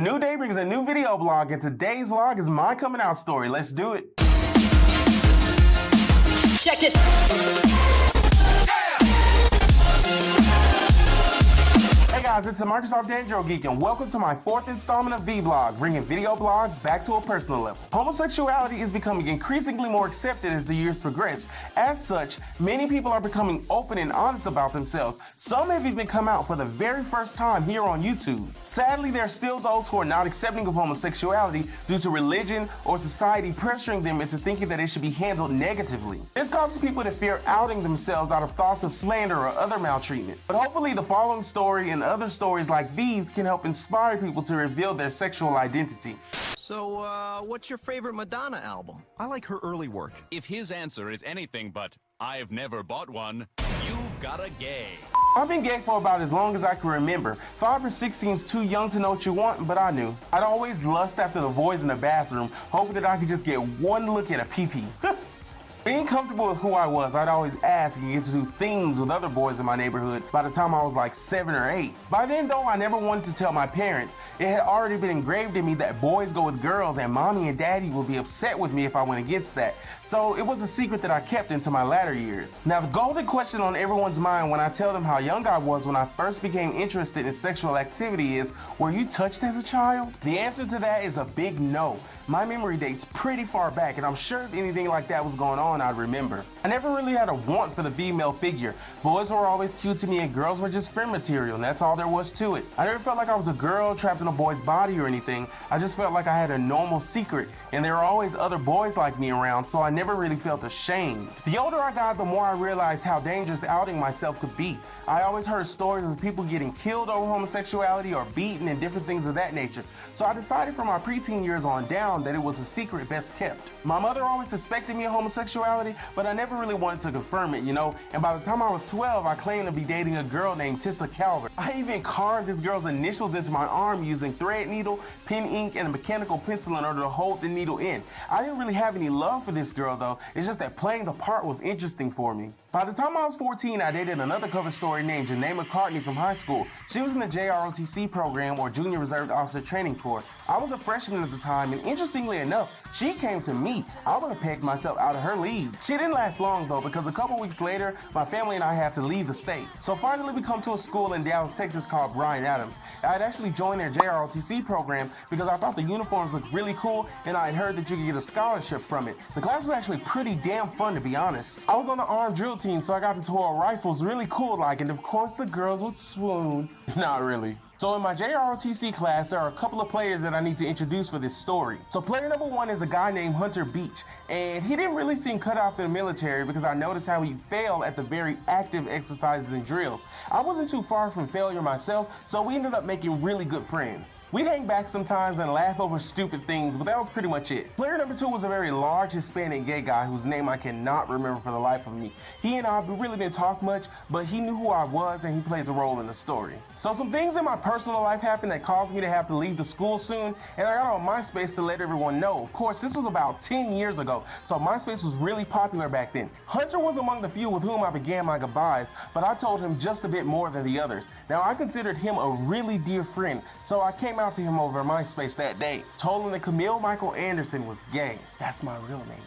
A new day brings a new video blog, and today's vlog is my coming out story. Let's do it. Check this. Hey guys, it's the Microsoft Androgeek, and welcome to my fourth installment of vlog, bringing video blogs back to a personal level. Homosexuality is becoming increasingly more accepted as the years progress. As such, many people are becoming open and honest about themselves. Some have even come out for the very first time here on YouTube. Sadly, there are still those who are not accepting of homosexuality due to religion or society pressuring them into thinking that it should be handled negatively. This causes people to fear outing themselves out of thoughts of slander or other maltreatment. But hopefully the following story and other stories like these can help inspire people to reveal their sexual identity. So, what's your favorite Madonna album? I like her early work. If his answer is anything but, I've never bought one, you've got a gay. I've been gay for about as long as I can remember. 5 or 6 seems too young to know what you want, but I knew. I'd always lust after the boys in the bathroom, hoping that I could just get one look at a pee-pee. Being comfortable with who I was, I'd always ask and get to do things with other boys in my neighborhood by the time I was like 7 or 8. By then though, I never wanted to tell my parents. It had already been engraved in me that boys go with girls and mommy and daddy would be upset with me if I went against that. So it was a secret that I kept into my latter years. Now the golden question on everyone's mind when I tell them how young I was when I first became interested in sexual activity is, were you touched as a child? The answer to that is a big no. My memory dates pretty far back, and I'm sure if anything like that was going on, I'd remember. I never really had a want for the female figure. Boys were always cute to me and girls were just friend material, and that's all there was to it. I never felt like I was a girl trapped in a boy's body or anything. I just felt like I had a normal secret, and there were always other boys like me around, so I never really felt ashamed. The older I got, the more I realized how dangerous outing myself could be. I always heard stories of people getting killed over homosexuality or beaten and different things of that nature. So I decided from my preteen years on down that it was a secret best kept. My mother always suspected me of homosexuality, but I never really wanted to confirm it, you know, and by the time I was 12, I claimed to be dating a girl named Tissa Calvert. I even carved this girl's initials into my arm using thread needle, pen ink, and a mechanical pencil in order to hold the needle in. I didn't really have any love for this girl though, it's just that playing the part was interesting for me. By the time I was 14, I dated another cover story named Janae McCartney from high school. She was in the JROTC program, or Junior Reserve Officer Training Corps. I was a freshman at the time, and interestingly enough, she came to me. I would have pegged myself out of her league. She didn't last long though, because a couple weeks later, my family and I had to leave the state. So finally we come to a school in Dallas, Texas called Bryan Adams. I had actually joined their JROTC program because I thought the uniforms looked really cool, and I had heard that you could get a scholarship from it. The class was actually pretty damn fun, to be honest. I was on the armed drill team, so I got to twirl rifles really cool like, and of course the girls would swoon. Not really. So in my JROTC class, there are a couple of players that I need to introduce for this story. So player number 1 is a guy named Hunter Beach, and he didn't really seem cut out for the military because I noticed how he failed at the very active exercises and drills. I wasn't too far from failure myself, so we ended up making really good friends. We'd hang back sometimes and laugh over stupid things, but that was pretty much it. Player number 2 was a very large Hispanic gay guy whose name I cannot remember for the life of me. He and I really didn't talk much, but he knew who I was and he plays a role in the story. So some things in my personal life happened that caused me to have to leave the school soon, and I got on MySpace to let everyone know. Of course, this was about 10 years ago, so MySpace was really popular back then. Hunter was among the few with whom I began my goodbyes, but I told him just a bit more than the others. Now, I considered him a really dear friend, so I came out to him over MySpace that day, told him that Camille Michael Anderson was gay. That's my real name.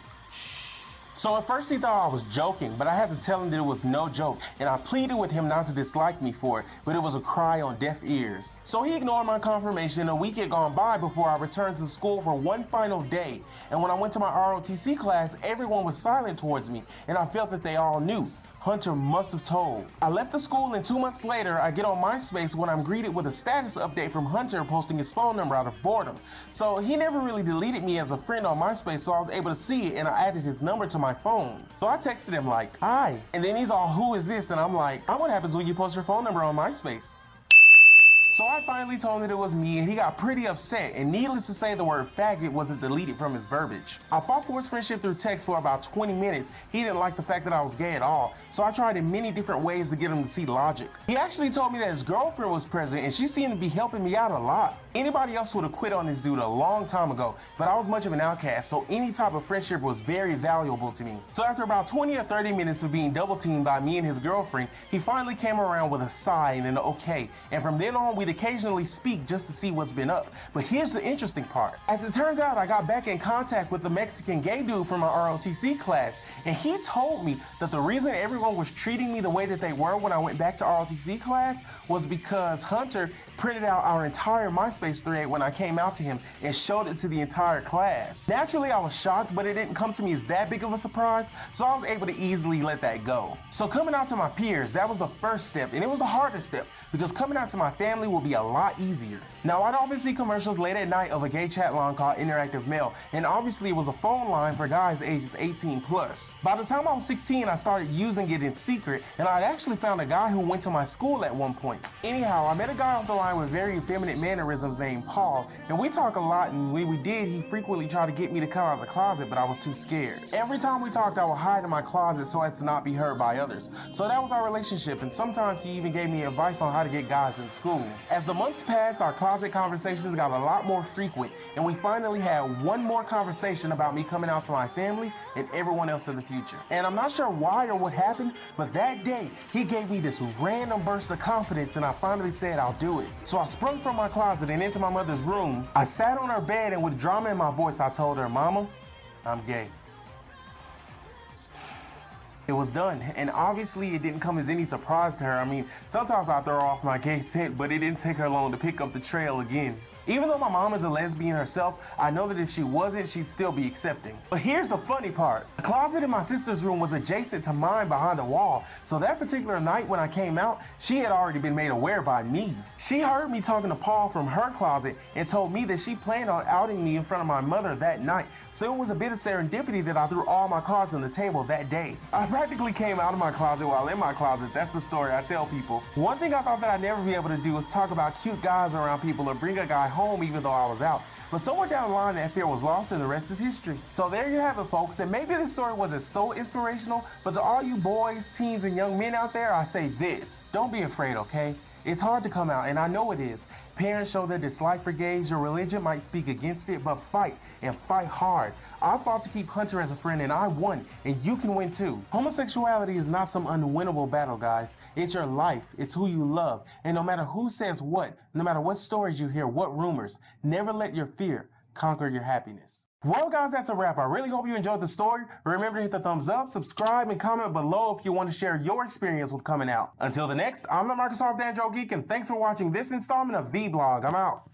So at first he thought I was joking, but I had to tell him that it was no joke, and I pleaded with him not to dislike me for it, but it was a cry on deaf ears. So he ignored my confirmation. A week had gone by before I returned to school for one final day, and when I went to my ROTC class, everyone was silent towards me, and I felt that they all knew. Hunter must have told. I left the school, and 2 months later, I get on MySpace when I'm greeted with a status update from Hunter posting his phone number out of boredom. So he never really deleted me as a friend on MySpace, so I was able to see it, and I added his number to my phone. So I texted him like, "Hi," and then he's all, "Who is this?" And I'm like, "I'm what happens when you post your phone number on MySpace." So I finally told him that it was me, and he got pretty upset, and needless to say, the word faggot wasn't deleted from his verbiage. I fought for his friendship through text for about 20 minutes. He didn't like the fact that I was gay at all, so I tried in many different ways to get him to see logic. He actually told me that his girlfriend was present, and she seemed to be helping me out a lot. Anybody else would have quit on this dude a long time ago, but I was much of an outcast, so any type of friendship was very valuable to me. So after about 20 or 30 minutes of being double teamed by me and his girlfriend, he finally came around with a sigh and an okay, and from then on we we'd occasionally speak just to see what's been up. But here's the interesting part. As it turns out, I got back in contact with the Mexican gay dude from my ROTC class, and he told me that the reason everyone was treating me the way that they were when I went back to ROTC class was because Hunter printed out our entire MySpace thread when I came out to him and showed it to the entire class. Naturally, I was shocked, but it didn't come to me as that big of a surprise, so I was able to easily let that go. So coming out to my peers, that was the first step, and it was the hardest step, because coming out to my family will be a lot easier. Now, I'd often see commercials late at night of a gay chat line called Interactive Mail, and obviously it was a phone line for guys ages 18 plus. By the time I was 16, I started using it in secret, and I'd actually found a guy who went to my school at one point. Anyhow, I met a guy off the line with very effeminate mannerisms named Paul, and we talk a lot, and when we did, he frequently tried to get me to come out of the closet, but I was too scared. Every time we talked, I would hide in my closet so as to not be heard by others. So that was our relationship, and sometimes he even gave me advice on how to get guys in school. As the months passed, our closet conversations got a lot more frequent, and we finally had one more conversation about me coming out to my family and everyone else in the future. And I'm not sure why or what happened, but that day, he gave me this random burst of confidence, and I finally said I'll do it. So I sprung from my closet and into my mother's room. I sat on her bed, and with drama in my voice, I told her, "Mama, I'm gay." It was done, and obviously it didn't come as any surprise to her. I mean, sometimes I throw her off my gay scent, but it didn't take her long to pick up the trail again. Even though my mom is a lesbian herself, I know that if she wasn't, she'd still be accepting. But here's the funny part. The closet in my sister's room was adjacent to mine behind a wall, so that particular night when I came out, she had already been made aware by me. She heard me talking to Paul from her closet and told me that she planned on outing me in front of my mother that night, so it was a bit of serendipity that I threw all my cards on the table that day. I practically came out of my closet while in my closet. That's the story I tell people. One thing I thought that I'd never be able to do was talk about cute guys around people or bring a guy home even though I was out. But somewhere down the line, that fear was lost and the rest is history. So there you have it, folks. And maybe this story wasn't so inspirational, but to all you boys, teens, and young men out there, I say this: don't be afraid, okay? It's hard to come out, and I know it is. Parents show their dislike for gays, your religion might speak against it, but fight, and fight hard. I fought to keep Hunter as a friend, and I won, and you can win too. Homosexuality is not some unwinnable battle, guys. It's your life, it's who you love, and no matter who says what, no matter what stories you hear, what rumors, never let your fear conquer your happiness. Well, guys, that's a wrap. I really hope you enjoyed the story. Remember to hit the thumbs up, subscribe, and comment below if you want to share your experience with coming out. Until the next, I'm the Microsoft Androgeek, and thanks for watching this installment of Vblog. I'm out.